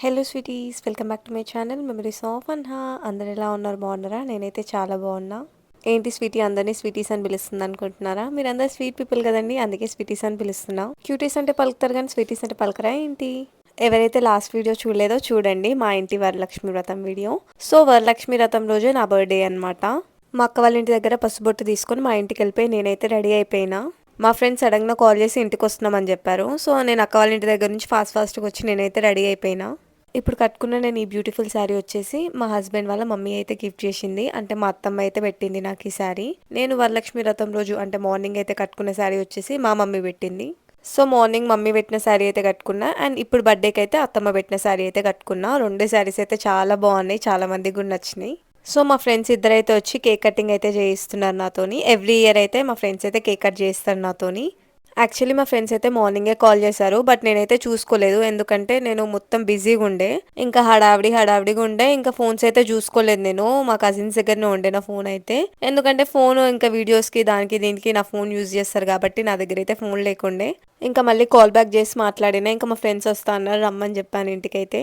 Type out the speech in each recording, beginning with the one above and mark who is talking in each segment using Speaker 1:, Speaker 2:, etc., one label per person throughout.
Speaker 1: Hello sweeties, welcome back to my channel memories of Anha. అందరు ఎలా ఉన్నారు? బాగున్నారా? నేనైతే చాలా బాగున్నా. ఏంటి స్వీటీ అందరినీ స్వీటీస్ అని పిలుస్తుంది అనుకుంటున్నారా? మీరందరూ స్వీట్ పీపుల్ కదండి, అందుకే స్వీటీస్ అని పిలుస్తున్నా. క్యూటీస్ అంటే పలుకుతారు కానీ స్వీటీస్ అంటే పలకరా ఏంటి? ఎవరైతే లాస్ట్ వీడియో చూడలేదో చూడండి, మా ఇంటి వరలక్ష్మి వ్రతం వీడియో. సో వరలక్ష్మి వ్రతం రోజే నా బర్త్డే అనమాట. మా అక్క వాళ్ళ ఇంటి దగ్గర పసుబొట్టు తీసుకొని మా ఇంటికి వెళ్ళిపోయి నేనైతే రెడీ అయిపోయినా. మా ఫ్రెండ్స్ సడన్గా కాల్ చేసి ఇంటికి వస్తున్నామని చెప్పారు. సో నేను అక్క వాళ్ళ ఇంటి దగ్గర నుంచి ఫాస్ట్గా వచ్చి నేనైతే రెడీ అయిపోయినా. ఇప్పుడు కట్టుకున్న నేను ఈ బ్యూటిఫుల్ శారీ వచ్చేసి మా హస్బెండ్ వాళ్ళ మమ్మీ అయితే గిఫ్ట్ చేసింది. అంటే మా అత్తమ్మ అయితే పెట్టింది నాకు ఈ శారీ. నేను వరలక్ష్మి వ్రతం రోజు అంటే మార్నింగ్ అయితే కట్టుకున్న శారీ వచ్చేసి మా మమ్మీ పెట్టింది. సో మార్నింగ్ మమ్మీ పెట్టిన శారీ అయితే కట్టుకున్నా, అండ్ ఇప్పుడు బర్త్డేకి అయితే అత్తమ్మ పెట్టిన శారీ అయితే కట్టుకున్నా. రెండు శారీస్ అయితే చాలా బాగున్నాయి, చాలా మందికి కూడా నచ్చినాయి. సో మా ఫ్రెండ్స్ ఇద్దరైతే వచ్చి కేక్ కటింగ్ అయితే చేయిస్తున్నారు నాతోని. ఎవ్రీ ఇయర్ అయితే మా ఫ్రెండ్స్ అయితే కేక్ కట్ చేస్తారు నాతోని. యాక్చువల్లీ మా ఫ్రెండ్స్ అయితే మార్నింగే కాల్ చేశారు, బట్ నేనైతే చూసుకోలేదు. ఎందుకంటే నేను మొత్తం బిజీగా ఉండే, ఇంకా హడావిడిగా ఉండే, ఇంకా ఫోన్స్ అయితే చూసుకోలేదు. నేను మా కజిన్స్ దగ్గరనే ఉండే నా ఫోన్ అయితే. ఎందుకంటే ఫోన్ ఇంకా వీడియోస్కి దానికి దీనికి నా ఫోన్ యూజ్ చేస్తారు కాబట్టి నా దగ్గర అయితే ఫోన్ లేకుండే. ఇంకా మళ్ళీ కాల్ బ్యాక్ చేసి మాట్లాడినా. ఇంకా మా ఫ్రెండ్స్ వస్తా అన్నారు, రమ్మని చెప్పాను ఇంటికైతే.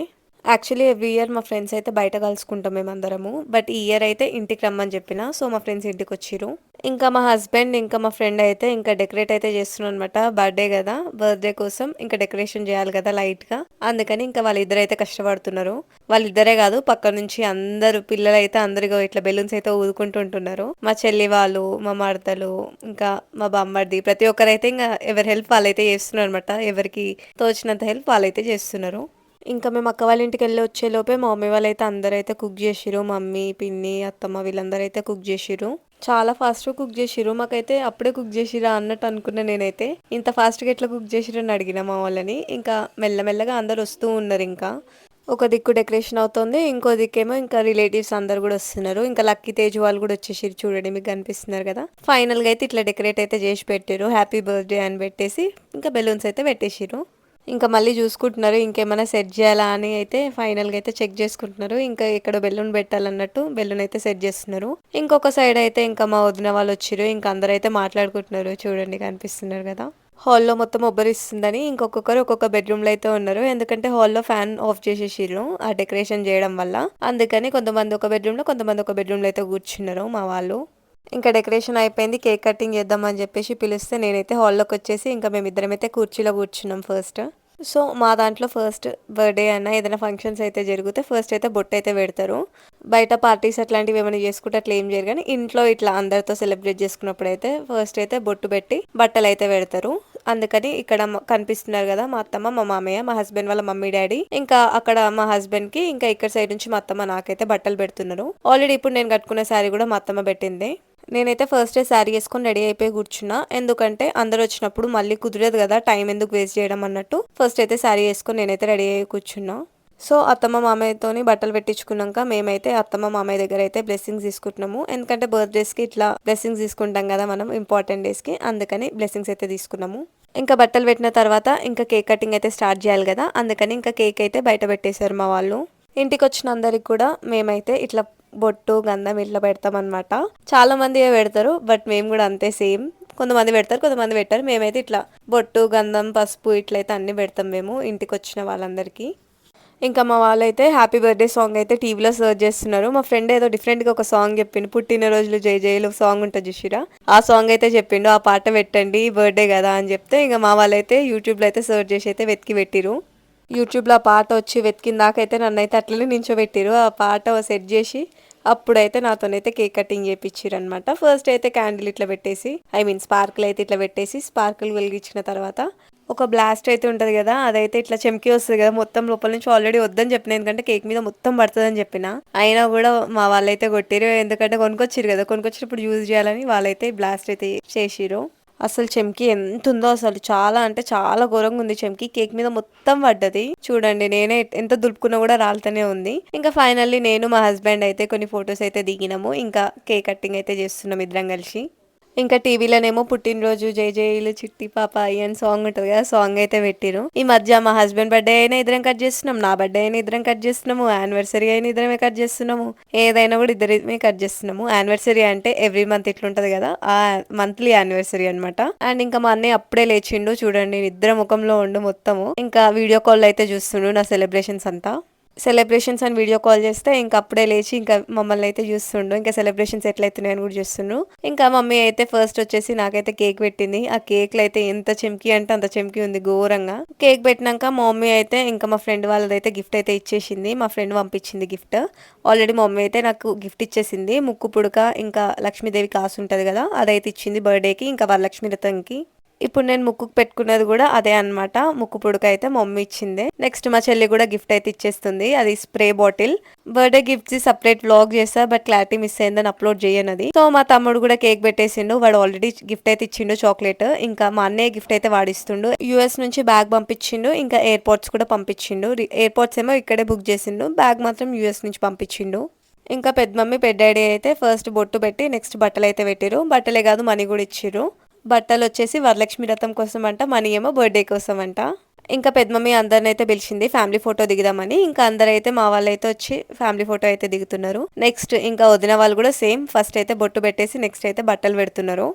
Speaker 1: యాక్చువల్లీ ఎవ్రీ ఇయర్ మా ఫ్రెండ్స్ అయితే బయట కలుసుకుంటాం మేమందరము, బట్ ఈ ఇయర్ అయితే ఇంటికి రమ్మని చెప్పిన. సో మా ఫ్రెండ్స్ ఇంటికి వచ్చిర్రు. ఇంకా మా హస్బెండ్ ఇంకా మా ఫ్రెండ్ అయితే ఇంకా డెకరేట్ అయితే చేస్తున్నారు అనమాట. బర్త్డే కదా, బర్త్డే కోసం ఇంకా డెకరేషన్ చేయాలి కదా లైట్గా. అందుకని ఇంకా వాళ్ళిద్దరు అయితే కష్టపడుతున్నారు. వాళ్ళిద్దరే కాదు, పక్క నుంచి అందరు పిల్లలు అయితే అందరిగా ఇట్లా బెలూన్స్ అయితే ఊదుకుంటూ ఉంటున్నారు. మా చెల్లి వాళ్ళు, మా మరదలు, ఇంకా మా బామ్మర్ది, ప్రతి ఒక్కరైతే ఇంకా ఎవరి హెల్ప్ వాళ్ళైతే చేస్తున్నారు అనమాట. ఎవరికి తోచినంత హెల్ప్ వాళ్ళైతే చేస్తున్నారు. ఇంకా మేము అక్క వాళ్ళ ఇంటికి వెళ్ళి వచ్చేలోపే మా మమ్మీ వాళ్ళైతే అందరైతే కుక్ చేసిర్రు. మమ్మీ, పిన్ని, అత్తమ్మ వీళ్ళందరూ అయితే కుక్ చేసిర్రు. చాలా ఫాస్ట్గా కుక్ చేసిర్రు. మాకైతే అప్పుడే కుక్ చేసిరా అన్నట్టు అనుకున్నా నేనైతే. ఇంత ఫాస్ట్గా ఎట్లా కుక్ చేసిర్రు అని అడిగిన మా వాళ్ళని. ఇంకా మెల్లమెల్లగా అందరు వస్తూ ఉన్నారు. ఇంకా ఒక దిక్కు డెకరేషన్ అవుతుంది, ఇంకో దిక్కేమో ఇంకా రిలేటివ్స్ అందరు కూడా వస్తున్నారు. ఇంకా లక్కీ తేజ్ వాళ్ళు కూడా వచ్చేసిర్రు, చూడండి మీకు కనిపిస్తున్నారు కదా. ఫైనల్గా అయితే ఇట్లా డెకరేట్ అయితే చేసి పెట్టారు, హ్యాపీ బర్త్డే అని పెట్టేసి ఇంకా బెలూన్స్ అయితే పెట్టేసిర్రు. ఇంకా మళ్ళీ చూసుకుంటున్నారు ఇంకేమైనా సెట్ చేయాలా అని అయితే ఫైనల్గా అయితే చెక్ చేసుకుంటున్నారు. ఇంకా ఇక్కడ బెలూన్ పెట్టాలన్నట్టు బెలూన్ అయితే సెట్ చేస్తున్నారు. ఇంకొక సైడ్ అయితే ఇంకా మా వదిన వాళ్ళు వచ్చారు. ఇంకా అందరూ అయితే మాట్లాడుకుంటున్నారు, చూడండి కనిపిస్తున్నారు కదా. హాల్లో మొత్తం ఉబ్బరిస్తుందని ఇంకొకరు ఒక్కొక్క బెడ్రూమ్లో అయితే ఉన్నారు. ఎందుకంటే హాల్లో ఫ్యాన్ ఆఫ్ చేసేసిర్రు ఆ డెకరేషన్ చేయడం వల్ల. అందుకని కొంతమంది ఒక బెడ్రూమ్లో, కొంతమంది ఒక బెడ్రూమ్లో అయితే కూర్చున్నారు మా వాళ్ళు. ఇంకా డెకరేషన్ అయిపోయింది, కేక్ కటింగ్ చేద్దామని చెప్పేసి పిలిస్తే నేనైతే హాల్లోకి వచ్చేసి ఇంకా మేమిద్దరం అయితే కుర్చీలో కూర్చున్నాం ఫస్ట్. సో మా దాంట్లో ఫస్ట్ బర్త్డే అన్న ఏదైనా ఫంక్షన్స్ అయితే జరిగితే ఫస్ట్ అయితే బొట్టు అయితే పెడతారు. బయట పార్టీస్ అట్లాంటివి ఏమైనా చేసుకుంటే అట్లా ఏం చేయరు, కానీ ఇంట్లో ఇట్లా అందరితో సెలబ్రేట్ చేసుకున్నప్పుడు అయితే ఫస్ట్ అయితే బొట్టు పెట్టి బట్టలు అయితే పెడతారు. అందుకని ఇక్కడ కనిపిస్తున్నారు కదా మా అత్తమ్మ, మా మామయ్య, మా హస్బెండ్ వాళ్ళ మమ్మీ డాడీ, ఇంకా అక్కడ మా హస్బెండ్ కి, ఇంకా ఇక్కడ సైడ్ నుంచి మా అత్తమ్మ నాకైతే బట్టలు పెడుతున్నారు. ఆల్రెడీ ఇప్పుడు నేను కట్టుకున్న శారీ కూడా మా అత్తమ్మ పెట్టింది. నేనైతే ఫస్ట్ డే శారీ వేసుకొని రెడీ అయిపోయి కూర్చున్నా. ఎందుకంటే అందరు వచ్చినప్పుడు మళ్ళీ కుదరదు కదా, టైం ఎందుకు వేస్ట్ చేయడం అన్నట్టు ఫస్ట్ అయితే శారీ వేసుకొని నేనైతే రెడీ అయ్యి కూర్చున్నా. సో అత్తమ్మ మామయ్యతోని బట్టలు పెట్టించుకున్నాక మేమైతే అత్తమ్మ మామయ్య దగ్గర అయితే బ్లెస్సింగ్స్ తీసుకుంటున్నాము. ఎందుకంటే బర్త్డేస్కి ఇట్లా బ్లెస్సింగ్స్ తీసుకుంటాం కదా మనం, ఇంపార్టెంట్ డేస్కి, అందుకని బ్లెస్సింగ్స్ అయితే తీసుకున్నాము. ఇంకా బట్టలు పెట్టిన తర్వాత ఇంకా కేక్ కటింగ్ అయితే స్టార్ట్ చేయాలి కదా, అందుకని ఇంకా కేక్ అయితే బయట పెట్టేశారు మా వాళ్ళు. ఇంటికి వచ్చిన అందరికి కూడా మేమైతే ఇట్లా బొట్టు, గంధం ఇట్లా పెడతాం అనమాట. చాలా మంది పెడతారు, బట్ మేము కూడా అంతే సేమ్. కొంతమంది పెడతారు, కొంతమంది పెట్టారు. మేమైతే ఇట్లా బొట్టు, గంధం, పసుపు ఇట్లయితే అన్ని పెడతాం మేము ఇంటికి వచ్చిన వాళ్ళందరికీ. ఇంకా మా వాళ్ళైతే హ్యాపీ బర్త్డే సాంగ్ అయితే టీవీలో సర్చ్ చేస్తున్నారు. మా ఫ్రెండ్ ఏదో డిఫరెంట్గా ఒక సాంగ్ చెప్పిండు, పుట్టినరోజులు జై జైలు సాంగ్ ఉంటుంది చూసిరా, ఆ సాంగ్ అయితే చెప్పిండు. ఆ పాట పెట్టండి బర్త్డే కదా అని చెప్తే ఇంకా మా వాళ్ళైతే యూట్యూబ్లో అయితే సర్చ్ చేసి అయితే వెతికి పెట్టిరు. యూట్యూబ్లో ఆ పాట వచ్చి వెతికిన దాకైతే నన్నైతే అట్లనే నించోబెట్టిరు. ఆ పాట సెట్ చేసి అప్పుడైతే నాతోనైతే కేక్ కటింగ్ చేయించారు అనమాట. ఫస్ట్ అయితే క్యాండిల్ ఇట్లా పెట్టేసి, ఐ మీన్ స్పార్కిల్ అయితే ఇట్లా పెట్టేసి, స్పార్కిల్ వెలిగించిన తర్వాత ఒక బ్లాస్ట్ అయితే ఉంటుంది కదా, అదైతే ఇట్లా చెమ్కి వస్తుంది కదా మొత్తం లోపల నుంచి. ఆల్రెడీ వద్దని చెప్పిన, ఎందుకంటే కేక్ మీద మొత్తం పడుతుందని చెప్పిన. అయినా కూడా మా వాళ్ళైతే కొట్టిరు, ఎందుకంటే కొనుక్కొచ్చిరు కదా, కొనుక్కొచ్చినప్పుడు యూజ్ చేయాలని వాళ్ళైతే బ్లాస్ట్ అయితే చేసిరు. అసలు చెమ్కి ఎంత ఉందో, అసలు చాలా అంటే చాలా ఘోరంగా ఉంది చెమ్కి. కేక్ మీద మొత్తం పడ్డది, చూడండి. నేనే ఎంత దులుపుకున్నా కూడా రాలుతూనే ఉంది. ఇంకా ఫైనల్లీ నేను మా హస్బెండ్ అయితే కొన్ని ఫొటోస్ అయితే దిగినాము. ఇంకా కేక్ కటింగ్ అయితే చేస్తున్నాం ఇద్దరం కలిసి. ఇంకా టీవీలోనేమో పుట్టినరోజు జై జైలు చిట్టి పాప అని సాంగ్ ఉంటది కదా, సాంగ్ అయితే పెట్టిరు. ఈ మధ్య మా హస్బెండ్ బర్త్డే అయినా ఇద్దరం కట్ చేస్తున్నాం, నా బర్త్డే అయినా ఇద్దరం కట్ చేస్తున్నాము, యానివర్సరీ అయినా ఇద్దరమే కట్ చేస్తున్నాము, ఏదైనా కూడా ఇద్దరిమే కట్ చేస్తున్నాము. యానివర్సరీ అంటే ఎవ్రీ మంత్ ఇట్లుంటది కదా, ఆ మంత్లీ యానివర్సరీ అనమాట. అండ్ ఇంకా మా అన్నయ్య అప్పుడే లేచిండు చూడండి, నిద్ర ముఖంలో ఉండు మొత్తము. ఇంకా వీడియో కాల్ అయితే చూస్తుండు నా సెలబ్రేషన్స్ అంతా. సెలబ్రేషన్స్ అని వీడియో కాల్ చేస్తే ఇంకా అప్పుడే లేచి ఇంకా మమ్మల్ని అయితే చూస్తుండు, ఇంకా సెలబ్రేషన్స్ ఎట్లయితున్నాయని కూడా చూస్తుండు. ఇంకా మమ్మీ అయితే ఫస్ట్ వచ్చేసి నాకైతే కేక్ పెట్టింది. ఆ కేక్లో అయితే ఎంత చెంకి అంటే అంత చెంకి ఉంది ఘోరంగా. కేక్ పెట్టినాక మా మమ్మీ అయితే ఇంకా మా ఫ్రెండ్ వాళ్ళదైతే గిఫ్ట్ అయితే ఇచ్చేసింది. మా ఫ్రెండ్ పంపించింది గిఫ్ట్. ఆల్రెడీ మా మమ్మీ అయితే నాకు గిఫ్ట్ ఇచ్చేసింది. ముక్కు పుడక ఇంకా లక్ష్మీదేవి కాసు ఉంటుంది కదా, అదైతే ఇచ్చింది బర్త్డేకి, ఇంకా వరలక్ష్మి వ్రతంకి. ఇప్పుడు నేను ముక్కుకు పెట్టుకున్నది కూడా అదే అనమాట. ముక్కు పుడక అయితే మమ్మీ ఇచ్చింది. నెక్స్ట్ మా చెల్లి కూడా గిఫ్ట్ అయితే ఇచ్చేస్తుంది, అది spray bottle. Birthday gifts separate vlog చేస్తా, బట్ క్లారిటీ మిస్ అయిందని అప్లోడ్ చేయనది. సో మా తమ్ముడు కూడా కేక్ పెట్టేసిండు, వాడు ఆల్రెడీ గిఫ్ట్ అయితే ఇచ్చిండు చాక్లెట్. ఇంకా మా అన్నయ్య గిఫ్ట్ అయితే వాడిస్తుండు. యూఎస్ నుంచి బ్యాగ్ పంపించిండు, ఇంకా ఎయిర్పోర్ట్స్ కూడా పంపించిండు. ఎయిర్పోర్ట్స్ ఏమో ఇక్కడే బుక్ చేసిండు, బ్యాగ్ మాత్రం యూఎస్ నుంచి పంపించిండు. ఇంకా పెద్ద మమ్మీ పెద్ద డాడీ అయితే ఫస్ట్ బొట్టు పెట్టి నెక్స్ట్ బట్టలు అయితే పెట్టిరు. బట్టలే కాదు మనీ కూడా ఇచ్చిర్రు. బట్టలు వచ్చేసి వరలక్ష్మి వ్రతం కోసం అంట, మనీ ఏమో బర్త్డే కోసం అంట. ఇంకా పెద్ద మమ్మీ అందరిని అయితే పిలిచింది ఫ్యామిలీ ఫోటో దిగుదామని. ఇంకా అందరైతే మా వాళ్ళు అయితే వచ్చి ఫ్యామిలీ ఫోటో అయితే దిగుతున్నారు. నెక్స్ట్ ఇంకా వదిన వాళ్ళు కూడా సేమ్, ఫస్ట్ అయితే బొట్టు పెట్టేసి నెక్స్ట్ అయితే బట్టలు పెడుతున్నారు.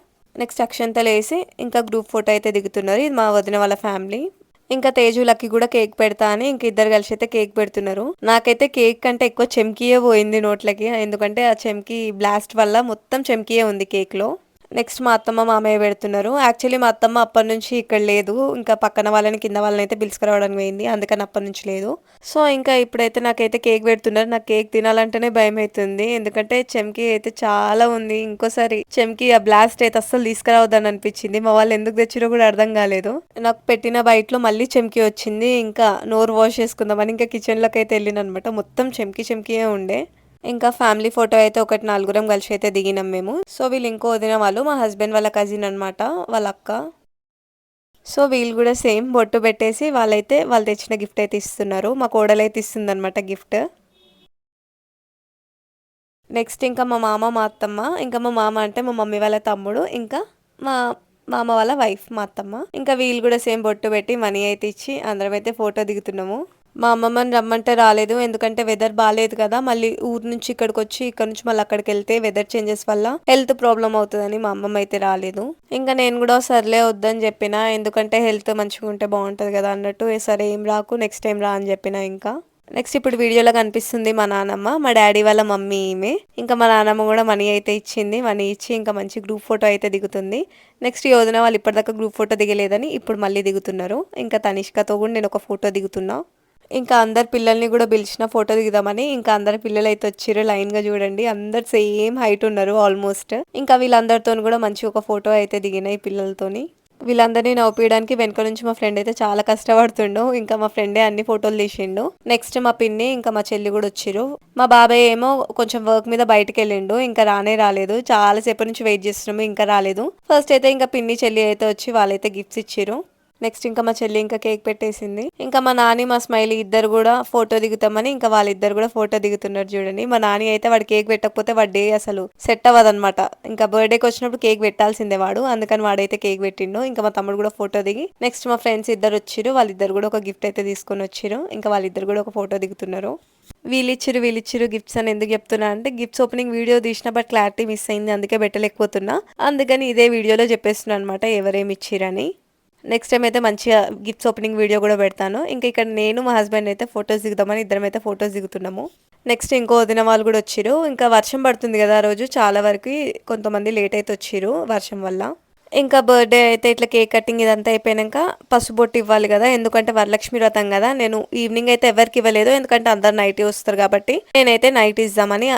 Speaker 1: నెక్స్ట్ అక్షంతలు వేసి ఇంకా గ్రూప్ ఫోటో అయితే దిగుతున్నారు. ఇది మా వదిన వాళ్ళ ఫ్యామిలీ. ఇంకా తేజులకి కూడా కేక్ పెడతా అని ఇంక ఇద్దరు కలిసి అయితే కేక్ పెడుతున్నారు. నాకైతే కేక్ కంటే ఎక్కువ చెమ్కీయే పోయింది నోట్లకి, ఎందుకంటే ఆ చెమ్కీ బ్లాస్ట్ వల్ల మొత్తం చెమ్కీయే ఉంది కేక్ లో. నెక్స్ట్ మా అత్తమ్మ మామయ్య పెడుతున్నారు. యాక్చువల్లీ మా అత్తమ్మ అప్పటి నుంచి ఇక్కడ లేదు, ఇంకా పక్కన వాళ్ళని కింద వాళ్ళని అయితే పిలుచుకురావడానికి పోయింది, అందుకని అప్పటి నుంచి లేదు. సో ఇంకా ఇప్పుడైతే నాకైతే కేక్ పెడుతున్నారు. నాకు కేక్ తినాలంటేనే భయం అవుతుంది, ఎందుకంటే చెమ్కీ అయితే చాలా ఉంది. ఇంకోసారి చెమ్కీ ఆ బ్లాస్ట్ అయితే అస్సలు తీసుకురావద్దని అనిపించింది. మా వాళ్ళు ఎందుకు తెచ్చిరో కూడా అర్థం కాలేదు. నాకు పెట్టిన బయటలో మళ్ళీ చెమ్కీ వచ్చింది. ఇంకా నోరు వాష్ చేసుకుందామని ఇంకా కిచెన్లోకి అయితే వెళ్ళిన అనమాట. మొత్తం చెమ్కీ చెమ్కీయే ఉండే. ఇంకా ఫ్యామిలీ ఫోటో అయితే ఒకటి నలుగురం కలిసి అయితే దిగినాం మేము. సో వీళ్ళు ఇంకో వదిన వాళ్ళు మా హస్బెండ్ వాళ్ళ కజిన్ అనమాట, వాళ్ళ అక్క. సో వీళ్ళు కూడా సేమ్ బొట్టు పెట్టేసి వాళ్ళైతే వాళ్ళు తెచ్చిన గిఫ్ట్ అయితే ఇస్తున్నారు. మా కోడలైతే ఇస్తుంది అనమాట గిఫ్ట్. నెక్స్ట్ ఇంకా మా మామ మా అత్తమ్మ, ఇంకా మా మామ అంటే మా మమ్మీ వాళ్ళ తమ్ముడు, ఇంకా మా మామ వాళ్ళ వైఫ్ మా అత్తమ్మ. ఇంకా వీళ్ళు కూడా సేమ్ బొట్టు పెట్టి మనీ అయితే ఇచ్చి అందరం అయితే ఫోటో దిగుతున్నాము. మా అమ్మమ్మని రమ్మంటే రాలేదు, ఎందుకంటే వెదర్ బాగాలేదు కదా, మళ్ళీ ఊరు నుంచి ఇక్కడికి వచ్చి ఇక్కడ నుంచి మళ్ళీ అక్కడికి వెళ్తే వెదర్ చేంజెస్ వల్ల హెల్త్ ప్రాబ్లం అవుతుందని మా అమ్మమ్మ అయితే రాలేదు. ఇంకా నేను కూడా సర్లే వద్దని చెప్పిన, ఎందుకంటే హెల్త్ మంచిగా ఉంటే బాగుంటుంది కదా అన్నట్టు, సరే ఏం రాకు నెక్స్ట్ టైం రా అని చెప్పిన. ఇంకా నెక్స్ట్ ఇప్పుడు వీడియోలో కనిపిస్తుంది మా నానమ్మ, మా డాడీ వాళ్ళ మమ్మీ ఈమె. ఇంకా మా నానమ్మ కూడా మనీ అయితే ఇచ్చింది, మనీ ఇచ్చి ఇంకా మంచి గ్రూప్ ఫోటో అయితే దిగుతుంది. నెక్స్ట్ ఈ వదిన వాళ్ళు ఇప్పటిదాకా గ్రూప్ ఫోటో దిగలేదని ఇప్పుడు మళ్ళీ దిగుతున్నారు. ఇంకా తనిష్కతో కూడా నేను ఒక ఫోటో దిగుతున్నా. ఇంకా అందరు పిల్లల్ని కూడా పిలిచిన ఫోటో దిగుదామని. ఇంకా అందరు పిల్లలు అయితే వచ్చిర్రు లైన్ గా, చూడండి అందరు సేమ్ హైట్ ఉన్నారు ఆల్మోస్ట్. ఇంకా వీళ్ళందరితో కూడా మంచి ఒక ఫోటో అయితే దిగినాయి పిల్లలతోని. వీళ్ళందరినీ నవ్వుపీయడానికి వెనక నుంచి మా ఫ్రెండ్ అయితే చాలా కష్టపడుతుండు. ఇంకా మా ఫ్రెండే అన్ని ఫోటోలు తీసిండు. నెక్స్ట్ మా పిన్ని ఇంకా మా చెల్లి కూడా వచ్చిర్రు. మా బాబాయ్ ఏమో కొంచెం వర్క్ మీద బయటకు వెళ్ళిండు, ఇంకా రాలేదు. చాలా సేపటి నుంచి వెయిట్ చేస్తున్నాము, ఇంకా రాలేదు. ఫస్ట్ అయితే ఇంకా పిన్ని చెల్లి అయితే వచ్చి వాళ్ళైతే గిఫ్ట్స్ ఇచ్చిర్రు. నెక్స్ట్ ఇంకా మా చెల్లి ఇంకా కేక్ పెట్టేసింది. ఇంకా మా నాని మా స్మైలీ ఇద్దరు కూడా ఫోటో దిగుతామని ఇంకా వాళ్ళిద్దరు కూడా ఫోటో దిగుతున్నారు చూడండి. మా నాని అయితే వాడు కేక్ పెట్టకపోతే వాడి డే అసలు సెట్ అవ్వదన్నమాట. ఇంకా బర్త్డేకి వచ్చినప్పుడు కేక్ పెట్టాల్సిందే వాడు, అందుకని వాడైతే కేక్ పెట్టిండు. ఇంకా మా తమ్ముడు కూడా ఫోటో దిగి నెక్స్ట్ మా ఫ్రెండ్స్ ఇద్దరు వచ్చిరు, వాళ్ళిద్దరు కూడా ఒక గిఫ్ట్ అయితే తీసుకొని వచ్చిరు. ఇంకా వాళ్ళిద్దరు కూడా ఒక ఫోటో దిగుతున్నారు. వీళ్ళిచ్చిరు గిఫ్ట్స్ అని ఎందుకు చెప్తున్నా అంటే, గిఫ్ట్స్ ఓపెనింగ్ వీడియో తీసిన బట్ క్లారిటీ మిస్ అయింది, అందుకే పెట్టలేకపోతున్నా. అందుకని ఇదే వీడియోలో చెప్పేస్తున్నా అనమాట ఎవరేమి ఇచ్చిరని. నెక్స్ట్ టైం అయితే మంచిగా గిఫ్ట్స్ ఓపెనింగ్ వీడియో కూడా పెడతాను. ఇంకా ఇక్కడ నేను మా హస్బెండ్ అయితే ఫొటోస్ దిగుదామని ఇద్దరం అయితే ఫొటోస్ దిగుతున్నాము. నెక్స్ట్ ఇంకో వదిన వాళ్ళు కూడా వచ్చిరు. ఇంకా వర్షం పడుతుంది కదా ఆ రోజు, చాలా వరకు కొంతమంది లేట్ అయితే వచ్చిరు వర్షం వల్ల. ఇంకా బర్త్డే అయితే ఇట్లా కేక్ కటింగ్ ఇదంతా అయిపోయాక పసుబొట్టు ఇవ్వాలి కదా, ఎందుకంటే వరలక్ష్మి వ్రతం కదా. నేను ఈవినింగ్ అయితే ఎవరికి ఇవ్వలేదు, ఎందుకంటే అందరు నైట్ వస్తారు కాబట్టి నేనైతే నైట్ ఇద్దామని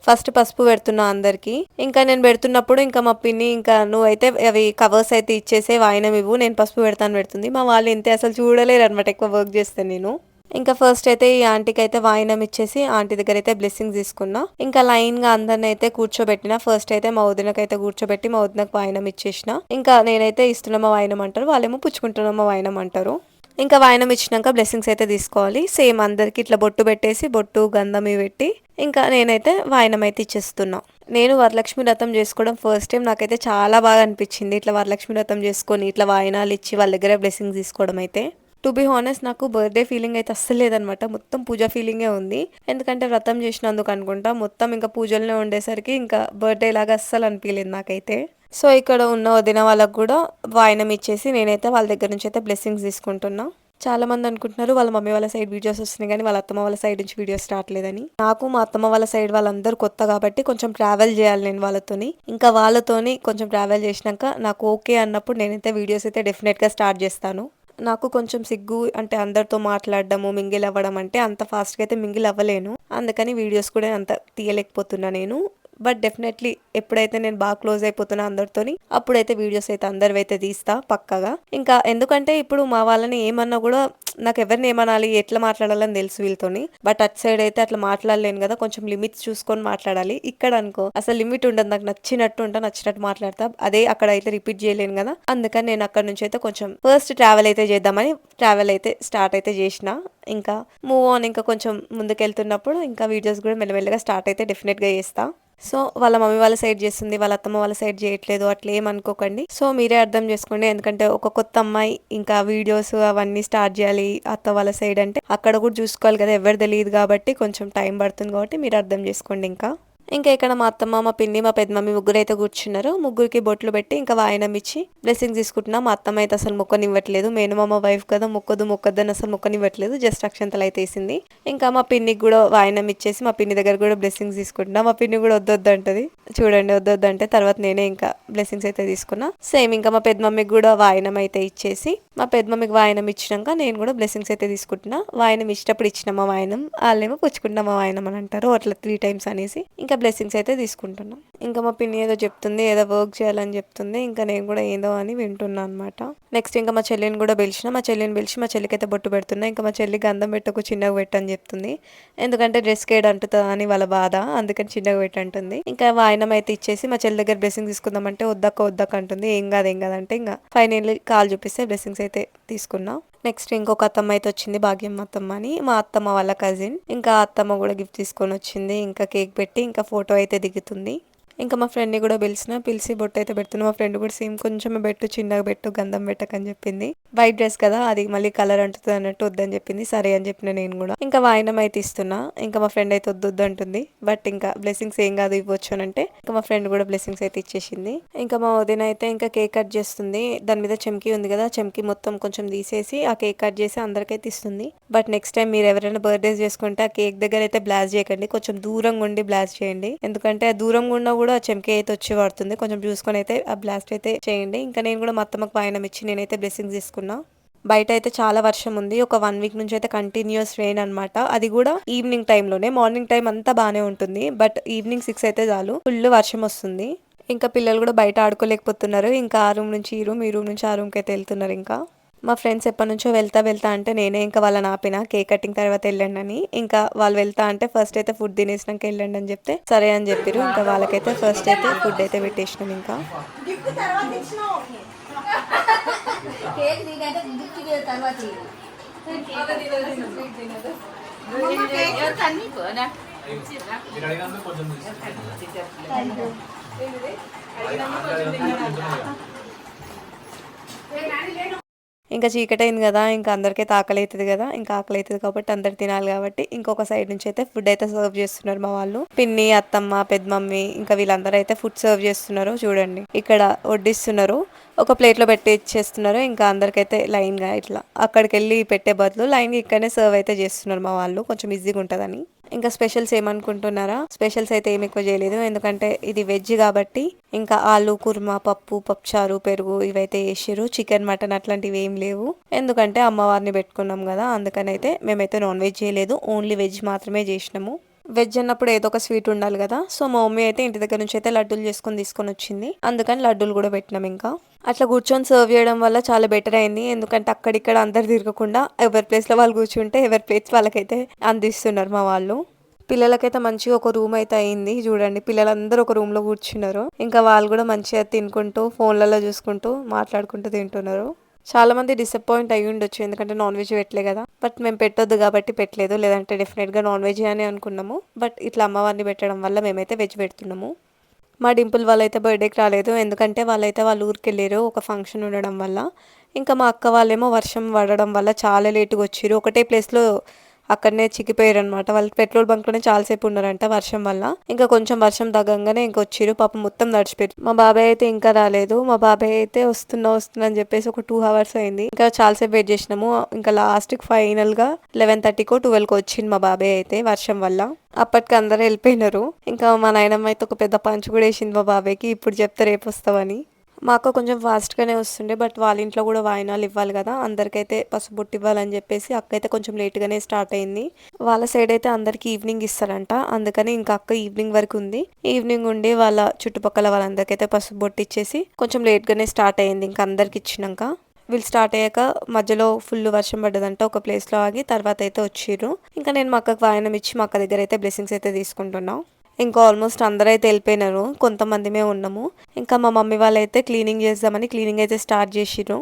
Speaker 1: ఫస్ట్ పసుపు పెడుతున్నా అందరికి. ఇంకా నేను పెడుతున్నప్పుడు ఇంకా మా పిన్ని ఇంకా నువ్వైతే అవి కవర్స్ అయితే ఇచ్చేసే వాయినం ఇవ్వు, నేను పసుపు పెడతాను పెడుతుంది. మా వాళ్ళు ఇంతే అసలు చూడలేరు అనమాట ఎక్కువ వర్క్ చేస్తే నేను. ఇంకా ఫస్ట్ అయితే ఈ ఆంటీకి అయితే వాయినం ఇచ్చేసి ఆంటీ దగ్గర అయితే బ్లెస్సింగ్స్ తీసుకున్నా. ఇంకా లైన్ గా అందరిని అయితే కూర్చోబెట్టిన. ఫస్ట్ అయితే మా వదినకి అయితే కూర్చోబెట్టి మా వదినకు వాయినం ఇచ్చేసిన. ఇంకా నేనైతే ఇస్తున్నా మా వాయినం అంటారు, వాళ్ళేమో పుచ్చుకుంటున్నా మా వాయినం అంటారు. ఇంకా వాయనం ఇచ్చినాక బ్లెస్సింగ్స్ అయితే తీసుకోవాలి. సేమ్ అందరికి ఇట్లా బొట్టు పెట్టేసి బొట్టు గంధం ఇవి పెట్టి ఇంకా నేనైతే వాయనం అయితే ఇచ్చేస్తున్నా. నేను వరలక్ష్మి వ్రతం చేసుకోవడం ఫస్ట్ టైం. నాకైతే చాలా బాగా అనిపించింది ఇట్లా వరలక్ష్మి వ్రతం చేసుకొని ఇట్లా వాయనాలు ఇచ్చి వాళ్ళ దగ్గర బ్లెస్సింగ్స్ తీసుకోవడం అయితే. టు బీ హానెస్ట్ నాకు బర్త్డే ఫీలింగ్ అయితే అస్సలు లేదనమాట. మొత్తం పూజ ఫీలింగే ఉంది. ఎందుకంటే వ్రతం చేసినందుకు అనుకుంటా మొత్తం ఇంకా పూజలనే ఉండేసరికి ఇంకా బర్త్డే లాగా అస్సలు అనిపించలేదు నాకైతే. సో ఇక్కడ ఉన్న వదిన వాళ్ళకు కూడా వాయనం ఇచ్చేసి నేనైతే వాళ్ళ దగ్గర నుంచి అయితే బ్లెస్సింగ్స్ తీసుకుంటున్నా. చాలా మంది అనుకుంటున్నారు వాళ్ళ మమ్మీ వాళ్ళ సైడ్ వీడియోస్ వస్తున్నాయి కానీ వాళ్ళ అత్తమ్మ వాళ్ళ సైడ్ నుంచి వీడియోస్ రావట్లేదని. నాకు మా అత్తమ్మ వాళ్ళ సైడ్ వాళ్ళందరూ కొత్త కాబట్టి కొంచెం ట్రావెల్ చేయాలి నేను వాళ్ళతోని. ఇంకా వాళ్ళతోని కొంచెం ట్రావెల్ చేసినాక నాకు ఓకే అన్నప్పుడు నేనైతే వీడియోస్ అయితే డెఫినెట్గా స్టార్ట్ చేస్తాను. నాకు కొంచెం సిగ్గు అంటే అందరితో మాట్లాడడము మింగిల్ అవ్వడం అంటే అంత ఫాస్ట్గా అయితే మింగిల్ అవ్వలేను. అందుకని వీడియోస్ కూడా అంత తీయలేకపోతున్నా నేను. బట్ డెఫినెట్లీ ఎప్పుడైతే నేను బాగా క్లోజ్ అయిపోతున్నా అందరితోని అప్పుడైతే వీడియోస్ అయితే అందరివైతే తీస్తా పక్కగా. ఇంకా ఎందుకంటే ఇప్పుడు మా వాళ్ళని ఏమన్నా కూడా నాకు ఎవరిని ఏమనాలి ఎట్లా మాట్లాడాలని తెలుసు వీళ్ళతోని. బట్ అటు సైడ్ అయితే అట్లా మాట్లాడలేను కదా, కొంచెం లిమిట్స్ చూసుకొని మాట్లాడాలి. ఇక్కడ అనుకో అసలు లిమిట్ ఉండదు, నాకు నచ్చినట్టు ఉంటా నచ్చినట్టు మాట్లాడతా. అదే అక్కడ అయితే రిపీట్ చేయలేను కదా, అందుకని నేను అక్కడ నుంచి అయితే కొంచెం ఫస్ట్ ట్రావెల్ అయితే చేద్దామని ట్రావెల్ అయితే స్టార్ట్ అయితే చేసిన. ఇంకా మూవ్ ఆన్ ఇంకా కొంచెం ముందుకెళ్తున్నప్పుడు ఇంకా వీడియోస్ కూడా మెల్లమెల్లగా స్టార్ట్ అయితే డెఫినెట్గా చేస్తా. సో వాళ్ళ మమ్మీ వాళ్ళ సైడ్ చేస్తుంది, వాళ్ళ అత్తమ్మ వాళ్ళ సైడ్ చేయట్లేదు అట్లా ఏమనుకోకండి. సో మీరే అర్థం చేసుకోండి. ఎందుకంటే ఒక కొత్త అమ్మాయి ఇంకా వీడియోస్ అవన్నీ స్టార్ట్ చేయాలి అత్త వాళ్ళ సైడ్ అంటే అక్కడ కూడా చూసుకోవాలి కదా, ఎవరు తెలియదు కాబట్టి కొంచెం టైం పడుతుంది కాబట్టి మీరు అర్థం చేసుకోండి. ఇంకా ఇక్కడ మా అత్తమ్మ మా పిన్ని మా పెద్ద మమ్మీ ముగ్గురు అయితే కూర్చున్నారు. ముగ్గురికి బొట్లు పెట్టి ఇంకా వాయనం ఇచ్చి బ్లెస్సింగ్స్ తీసుకుంటున్నా. మా అత్తమ్మ అయితే అసలు మొక్కనివ్వట్లేదు, మేనమామ వైఫ్ కదా మొక్కద్దని అసలు మొక్కనివ్వట్లేదు, జస్ట్ అక్షంతలు అయితే వేసింది. ఇంకా మా పిన్నికి కూడా వాయనం ఇచ్చేసి మా పిన్ని దగ్గర కూడా బ్లెస్సింగ్స్ తీసుకుంటున్నా. మా పిన్ని కూడా వద్దొద్దు అంటది, చూడండి వద్దొద్దు అంటే తర్వాత నేనే ఇంకా బ్లెస్సింగ్స్ అయితే తీసుకున్నా. సేమ్ ఇంకా మా పెద్ద మమ్మీకి కూడా వాయనం అయితే ఇచ్చేసి మా పెద్ద మమ్మీకి వాయనం ఇచ్చినాక నేను కూడా బ్లెస్సింగ్స్ అయితే తీసుకుంటున్నా. వాయనం ఇచ్చేటప్పుడు ఇచ్చినామా వాయనం, వాళ్ళేమో పుచ్చుకుంటున్నామా వాయనం అని అంటారు, అట్లా 3 times అనేసి ఇంకా బ్లెస్సింగ్స్ అయితే తీసుకుంటున్నాం. ఇంకా మా పిన్ని ఏదో చెప్తుంది, ఏదో వర్క్ చేయాలని చెప్తుంది. ఇంకా నేను కూడా ఏదో అని వింటున్నా అనమాట. నెక్స్ట్ ఇంకా మా చెల్లిని కూడా పిలిచిన, మా చెల్లిని పిలిచి మా చెల్లికి అయితే బొట్టు పెడుతున్నా. ఇంకా మా చెల్లి గంధం పెట్టకు చిన్నగా పెట్టని చెప్తుంది, ఎందుకంటే డ్రెస్ కేడ్ అంటుతా అని వాళ్ళ బాధ, అందుకని చిన్నగా పెట్టంటుంది. ఇంకా వాయనం అయితే ఇచ్చేసి మా చెల్లి దగ్గర బ్లెస్సింగ్ తీసుకుందామంటే వద్దక్క అంటుంది. ఏం కాదు అంటే ఇంకా ఫైనల్లీ కాల్ చూపిస్తే బ్లెస్సింగ్స్ అయితే తీసుకున్నా. నెక్స్ట్ ఇంకొక అత్తమ్మ అయితే వచ్చింది, భాగ్యం అత్తమ్మ అని, మా అత్తమ్మ వాళ్ళ కజిన్. ఇంకా అత్తమ్మ కూడా గిఫ్ట్ తీసుకొని వచ్చింది. ఇంకా కేక్ పెట్టి ఇంకా ఫోటో అయితే దిగుతుంది. ఇంకా మా ఫ్రెండ్ని కూడా పిలిచి బొట్టు అయితే పెడుతున్నా. మా ఫ్రెండ్ కూడా సేమ్ కొంచెమే పెట్టు చిన్నగా పెట్టు గంధం పెట్టకని చెప్పింది. వైట్ డ్రెస్ కదా అది మళ్ళీ కలర్ అంటుతుంది అన్నట్టు వద్దని చెప్పింది. సరే అని చెప్పిన నేను కూడా. ఇంకా వాయనం అయితే ఇస్తున్నా. ఇంకా మా ఫ్రెండ్ అయితే వద్దు అంటుంది, బట్ ఇంకా బ్లెస్సింగ్స్ ఏం కాదు ఇవ్వచ్చు అని అంటే ఇంకా మా ఫ్రెండ్ కూడా బ్లెస్సింగ్స్ అయితే ఇచ్చేసింది. ఇంకా మా వదిన అయితే ఇంకా కేక్ కట్ చేస్తుంది. దాని మీద చెంకీ ఉంది కదా, చెంకీ మొత్తం కొంచెం తీసేసి ఆ కేక్ కట్ చేసి అందరికైతే ఇస్తుంది. బట్ నెక్స్ట్ టైం మీరు ఎవరైనా బర్త్డేస్ చేసుకుంటే ఆ కేక్ దగ్గర అయితే బ్లాస్ట్ చేయకండి, కొంచెం దూరంగా ఉండి బ్లాస్ట్ చేయండి. ఎందుకంటే ఆ దూరంగా ఉన్నా కూడా చెంకీ అయితే వచ్చి పడుతుంది, కొంచెం చూసుకొని అయితే ఆ బ్లాస్ట్ అయితే చేయండి. ఇంకా నేను కూడా మా అత్తమ్మకు వాయనం ఇచ్చి నేనైతే బ్లెస్సింగ్స్ తీసుకున్నా. బయట అయితే చాలా వర్షం ఉంది, ఒక 1 week నుంచి అయితే కంటిన్యూస్ రెయిన్ అనమాట. అది కూడా ఈవినింగ్ టైంలోనే, మార్నింగ్ టైం అంతా బాగానే ఉంటుంది, బట్ ఈవినింగ్ 6 అయితే చాలు ఫుల్ వర్షం వస్తుంది. ఇంకా పిల్లలు కూడా బయట ఆడుకోలేకపోతున్నారు. ఇంకా ఆ రూమ్ నుంచి ఈ రూమ్ నుంచి ఆ రూమ్కి అయితే వెళ్తున్నారు. ఇంకా మా ఫ్రెండ్స్ ఎప్పటి నుంచో వెళ్తా అంటే నేనే ఇంకా వాళ్ళని ఆపిన, కేక్ కటింగ్ తర్వాత వెళ్ళండి అని. ఇంకా వాళ్ళు వెళ్తా అంటే ఫస్ట్ అయితే ఫుడ్ తినేసినాక వెళ్ళండి అని చెప్తే సరే అని చెప్పారు. ఇంకా వాళ్ళకైతే ఫస్ట్ అయితే ఫుడ్ అయితే పెట్టేసినాం. ఇంకా ఇంకా చీకటి అయింది కదా, ఇంకా అందరికైతే ఆకలి అవుతుంది కదా, ఇంకా ఆకలి అవుతుంది కాబట్టి అందరు తినాలి కాబట్టి ఇంకొక సైడ్ నుంచి అయితే ఫుడ్ అయితే సర్వ్ చేస్తున్నారు మా వాళ్ళు. పిన్ని అత్తమ్మ పెద్ద మమ్మీ ఇంకా వీళ్ళందరూ అయితే ఫుడ్ సర్వ్ చేస్తున్నారు. చూడండి ఇక్కడ వడ్డిస్తున్నారు, ఒక ప్లేట్లో పెట్టి ఇచ్చేస్తున్నారు. ఇంకా అందరికైతే లైన్ గా ఇట్లా అక్కడికి వెళ్ళి పెట్టే బదులు లైన్ ఇక్కడనే సర్వ్ అయితే చేస్తున్నారు మా వాళ్ళు, కొంచెం ఈజీగా ఉంటుందని. ఇంకా స్పెషల్స్ ఏమనుకుంటున్నారా, స్పెషల్స్ అయితే ఏమి ఎక్కువ చేయలేదు ఎందుకంటే ఇది వెజ్ కాబట్టి. ఇంకా ఆలు కుర్మా, పప్పుచారు, పెరుగు ఇవైతే వేసిర్రు. చికెన్ మటన్ అట్లాంటివి ఏం లేవు, ఎందుకంటే అమ్మవారిని పెట్టుకున్నాం కదా, అందుకని అయితే మేమైతే నాన్ వెజ్ చేయలేదు, ఓన్లీ వెజ్ మాత్రమే చేసినాము. వెజ్ అన్నప్పుడు ఏదో ఒక స్వీట్ ఉండాలి కదా, సో మా మమ్మీ అయితే ఇంటి దగ్గర నుంచి అయితే లడ్డూలు తీసుకొని వచ్చింది, అందుకని లడ్డూలు కూడా పెట్టినాం. ఇంకా అట్లా కూర్చొని సర్వ్ చేయడం వల్ల చాలా బెటర్ అయింది, ఎందుకంటే అక్కడిక్కడ అందరు తిరగకుండా ఎవరి ప్లేస్లో వాళ్ళు కూర్చుంటే ఎవరి ప్లేస్ వాళ్ళకైతే అందిస్తున్నారు మా వాళ్ళు. పిల్లలకైతే మంచిగా ఒక రూమ్ అయితే అయింది. చూడండి పిల్లలందరూ ఒక రూమ్ లో కూర్చున్నారు. ఇంకా వాళ్ళు కూడా మంచిగా తినుకుంటూ ఫోన్లలో చూసుకుంటూ మాట్లాడుకుంటూ తింటున్నారు. చాలామంది డిసప్పాయింట్ అయ్యి ఉండొచ్చు, ఎందుకంటే నాన్ వెజ్ పెట్టలే కదా. బట్ మేము పెట్టొద్దు కాబట్టి పెట్టలేదు, లేదంటే డెఫినెట్గా నాన్ వెజ్ అని అనుకున్నాము. బట్ ఇట్లా అమ్మవారిని పెట్టడం వల్ల మేమైతే వెజ్ పెడుతున్నాము. మా డింపుల్ వాళ్ళైతే బర్త్డేకి రాలేదు, ఎందుకంటే వాళ్ళ ఊరికి వెళ్ళారు ఒక ఫంక్షన్ ఉండడం వల్ల. ఇంకా మా అక్క వాళ్ళేమో వర్షం పడడం వల్ల చాలా లేటుగా వచ్చారు. ఒకటే ప్లేస్లో అక్కడనే చిక్కిపోయారు అనమాట. వాళ్ళకి పెట్రోల్ బంక్లోనే చాలాసేపు ఉన్నారంట వర్షం వల్ల. ఇంకా కొంచెం వర్షం తగ్గంగానే ఇంక వచ్చిరు, పాపం మొత్తం తడిచిపోయారు. మా బాబాయ్ అయితే ఇంకా రాలేదు. మా బాబాయ్ అయితే వస్తున్నా అని చెప్పేసి ఒక 2 hours అయింది. ఇంకా చాలాసేపు వెయిట్ చేసినాము. ఇంకా లాస్ట్కి ఫైనల్గా 11:30కో 12కో వచ్చింది మా బాబాయ్ అయితే వర్షం వల్ల. అప్పటికి అందరూ వెళ్ళిపోయినారు. ఇంకా మా నాయనమ్మ అయితే ఒక పెద్ద పంచ్ కూడా వేసింది మా బాబాయ్కి, ఇప్పుడు చెప్తే రేపు వస్తావని. మా అక్క కొంచెం ఫాస్ట్గానే వస్తుండే, బట్ వాళ్ళ ఇంట్లో కూడా వాయినాలు ఇవ్వాలి కదా, అందరికైతే పసుబొట్టు ఇవ్వాలని చెప్పేసి అక్క అయితే కొంచెం లేట్గానే స్టార్ట్ అయింది. వాళ్ళ సైడ్ అయితే అందరికి ఈవినింగ్ ఇస్తారంట, అందుకని ఇంకా అక్క ఈవినింగ్ వరకు ఉంది. ఈవినింగ్ ఉండి వాళ్ళ చుట్టుపక్కల వాళ్ళందరికైతే పసుబొట్టు ఇచ్చేసి కొంచెం లేట్గానే స్టార్ట్ అయింది. ఇంకా అందరికి ఇచ్చినాక వీళ్ళు స్టార్ట్ అయ్యాక మధ్యలో ఫుల్ వర్షం పడ్డదంట, ఒక ప్లేస్లో ఆగి తర్వాత అయితే వచ్చిర్రు. ఇంకా నేను మా అక్కకు వాయనం ఇచ్చి మా అక్క దగ్గర అయితే బ్లెస్సింగ్స్ అయితే తీసుకుంటున్నాం. ఇంకా ఆల్మోస్ట్ అందరూ అయితే వెళ్ళిపోయినారు, కొంతమందిమే ఉన్నాము. ఇంకా మా మమ్మీ వాళ్ళైతే క్లీనింగ్ చేద్దామని క్లీనింగ్ అయితే స్టార్ట్ చేసిర్రు.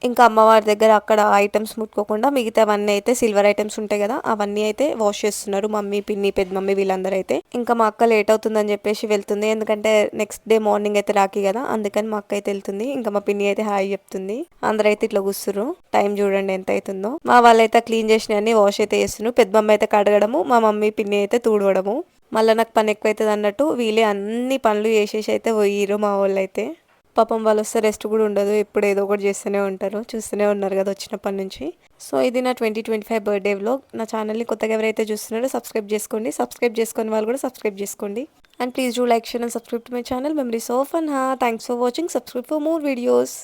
Speaker 1: ఇంకా అమ్మవారి దగ్గర అక్కడ ఐటమ్స్ ముట్టుకోకుండా మిగతావన్నీ అయితే సిల్వర్ ఐటమ్స్ ఉంటాయి కదా, అవన్నీ అయితే వాష్ చేస్తున్నారు మమ్మీ, పిన్ని, పెద్ద మమ్మీ వీళ్ళందరూ అయితే. ఇంకా మా అక్క లేట్ అవుతుందని చెప్పేసి వెళ్తుంది, ఎందుకంటే నెక్స్ట్ డే మార్నింగ్ అయితే రాఖీ కదా, అందుకని మా అక్క అయితే వెళ్తుంది. ఇంకా మా పిన్ని అయితే హాయ్ చెప్తుంది. అందరూ అయితే ఇట్లా కూర్చుర్రు, టైం చూడండి ఎంత అవుతుందో. మా వాళ్ళైతే క్లీన్ చేసినవన్నీ వాష్ అయితే చేస్తున్నారు. పెద్ద మమ్మీ అయితే కడగడము, మా మమ్మీ పిన్ని అయితే తూడవడము. మళ్ళీ నాకు పని ఎక్కువైతుంది అన్నట్టు వీళ్ళే అన్ని పనులు చేసేసి అయితే పోయిర్రు మా వాళ్ళు అయితే. పాపం వాళ్ళు వస్తే రెస్ట్ కూడా ఉండదు, ఎప్పుడు ఏదో ఒకటి చేస్తూనే ఉంటారు, చూస్తూనే ఉన్నారు కదా వచ్చినప్పటి నుంచి. సో ఇది నా 2025 బర్త్డే వ్లాగ్. నా ఛానల్ని కొత్తగా ఎవరైతే చూస్తున్నారో సబ్స్క్రైబ్ చేసుకోండి, సబ్స్క్రైబ్ చేసుకుని వాళ్ళు కూడా సబ్స్క్రైబ్ చేసుకోండి. And please do like, share and subscribe to my channel memories of Anha. Thanks for watching. Subscribe for more videos.